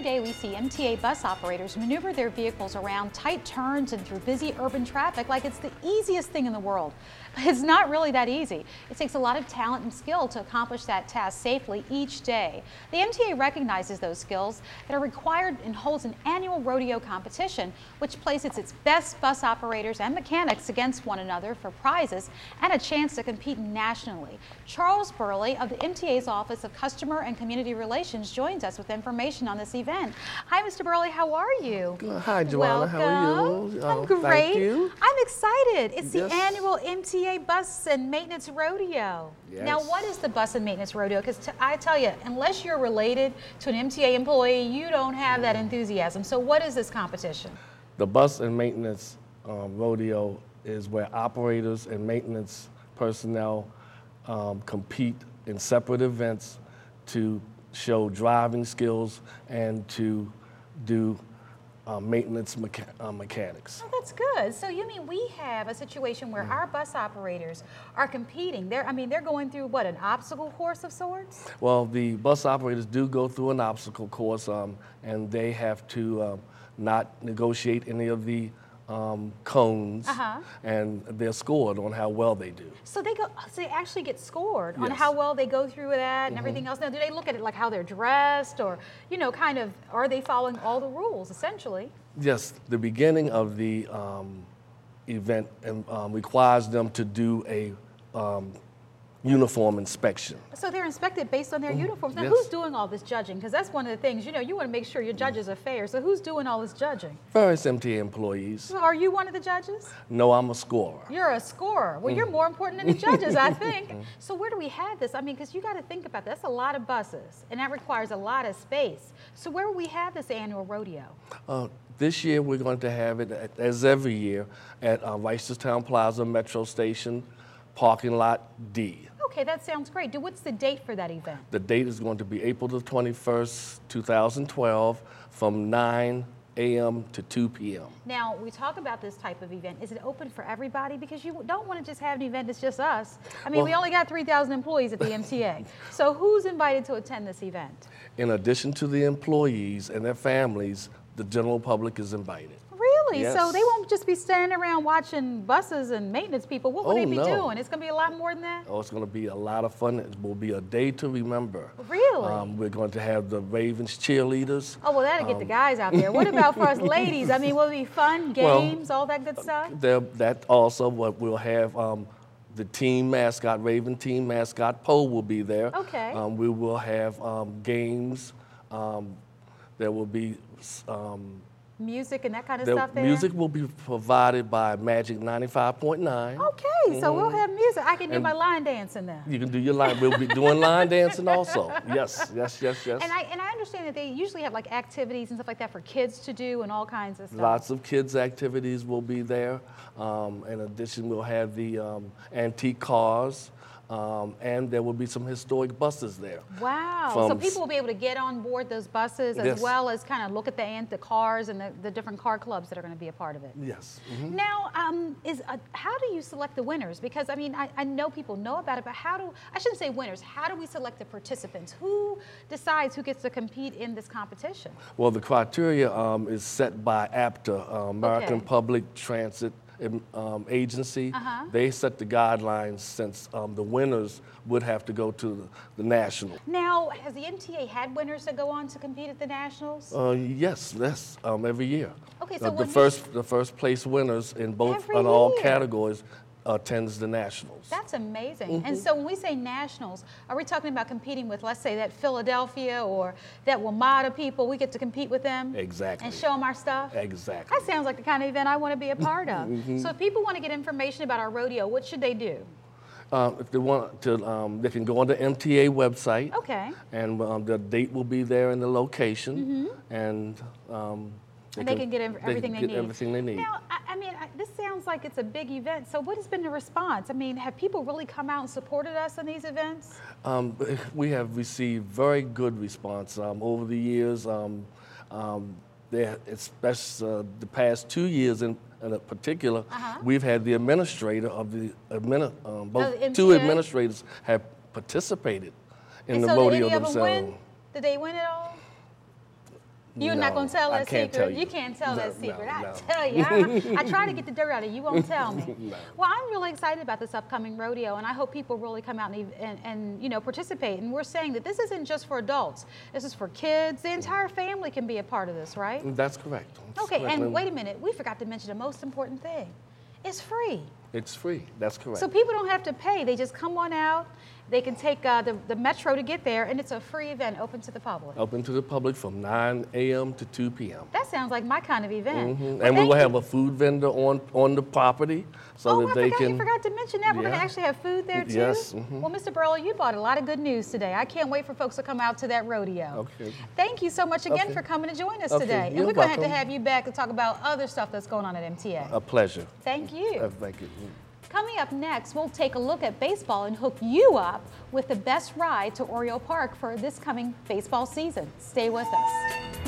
Every day we see MTA bus operators maneuver their vehicles around tight turns and through busy urban traffic like it's the easiest thing in the world. But it's not really that easy. It takes a lot of talent and skill to accomplish that task safely each day. The MTA recognizes those skills that are required and holds an annual rodeo competition, which places its best bus operators and mechanics against one another for prizes and a chance to compete nationally. Charles Burley of the MTA's Office of Customer and Community Relations joins us with information on this event. Hi, Mr. Burley, how are you? Hi, Joanna. How are you? I'm great. Thank you. I'm excited. It's Yes. the annual MTA Bus and Maintenance Rodeo. Yes. Now, what is the Bus and Maintenance Rodeo? Because I tell you, unless you're related to an MTA employee, you don't have that enthusiasm. So what is this competition? The Bus and Maintenance Rodeo is where operators and maintenance personnel compete in separate events to show driving skills and to do maintenance mechanics. Oh, that's good. So you mean we have a situation where our bus operators are competing. They're going through what, an obstacle course of sorts? Well, the bus operators do go through an obstacle course, and they have to not negotiate any of the cones, and they're scored on how well they do. So they actually get scored on Yes. how well they go through that and everything else. Now, do they look at it like how they're dressed, or kind of, are they following all the rules essentially? Yes, the beginning of the event requires them to do a uniform inspection. So they're inspected based on their uniforms. Now, Yes. who's doing all this judging? Because that's one of the things, you want to make sure your judges are fair. So who's doing all this judging? Various MTA employees. So are you one of the judges? No, I'm a scorer. You're a scorer. Well, you're more important than the judges, I think. So where do we have this? Because you got to think about that. That's a lot of buses, and that requires a lot of space. So where will we have this annual rodeo? This year, we're going to have it, as every year, at Reisterstown Plaza Metro Station, parking lot D. Okay, that sounds great. What's the date for that event? The date is going to be April the 21st, 2012, from 9 a.m. to 2 p.m. Now, we talk about this type of event. Is it open for everybody? Because you don't want to just have an event that's just us. We only got 3,000 employees at the MTA. So who's invited to attend this event? In addition to the employees and their families, the general public is invited. Really? Yes. So they won't just be standing around watching buses and maintenance people. What will they be doing? It's going to be a lot more than that? Oh, it's going to be a lot of fun. It will be a day to remember. Really? We're going to have the Ravens cheerleaders. Oh, well, that'll get the guys out there. What about for us ladies? Will it be fun, games, all that good stuff? That also, what we'll have, the team mascot, Raven team mascot, Poe will be there. Okay. We will have games. There will be music and that kind of stuff there? Music will be provided by Magic 95.9. Okay, so we'll have music. I can do my line dancing then. You can do your line. We'll be doing line dancing also. Yes. And I understand that they usually have like activities and stuff like that for kids to do and all kinds of stuff. Lots of kids' activities will be there. In addition, we'll have the antique cars. And there will be some historic buses there. Wow. So people will be able to get on board those buses as well as kind of look at the cars and the different car clubs that are going to be a part of it. Yes. Now, how do you select the winners? Because, I know people know about it, but I shouldn't say winners, how do we select the participants? Who decides who gets to compete in this competition? Well, the criteria is set by APTA, American Public Transit Agency. They set the guidelines since the winners would have to go to the National. Now, has the MTA had winners that go on to compete at the Nationals? Yes, every year. Okay, so the first place winners in all categories attends the Nationals. That's amazing. And so when we say Nationals, are we talking about competing with, let's say, that Philadelphia or that WMATA people? We get to compete with them? Exactly. And show them our stuff? Exactly. That sounds like the kind of event I want to be a part of. So if people want to get information about our rodeo, what should they do? If they want to, they can go on the MTA website. Okay. And the date will be there and the location. And they can get everything they need. Everything they need. Now, this sounds like it's a big event. So what has been the response? have people really come out and supported us in these events? We have received very good response over the years. Especially the past 2 years in particular, we've had the administrator of two administrators have participated in the rodeo themselves. Did they win it all? You're not going to tell that I can't secret? tell you. You can't tell No, that secret. no, I no. tell you. I try to get the dirt out of you. You won't tell me. No. Well, I'm really excited about this upcoming rodeo, and I hope people really come out and you know, participate. And we're saying that this isn't just for adults. This is for kids. The entire family can be a part of this, right? That's correct. That's Okay, correct. and wait a minute. We forgot to mention the most important thing. It's free. It's free. That's correct. So people don't have to pay. They just come on out. They can take the metro to get there, and it's a free event open to the public. Open to the public from 9 a.m. to 2 p.m. That sounds like my kind of event. Well, And we thank will you. have a food vendor on the property so that they can. You forgot to mention that. We're going to Yeah. actually have food there too. Yes, Well, Mr. Burley, you brought a lot of good news today. I can't wait for folks to come out to that rodeo. Okay. Thank you so much again Okay. for coming to join us Okay, today. And you're we're going to have to welcome. have you back to talk about other stuff that's going on at MTA. A pleasure. Thank you. Thank you. Coming up next, we'll take a look at baseball and hook you up with the best ride to Oriole Park for this coming baseball season. Stay with us.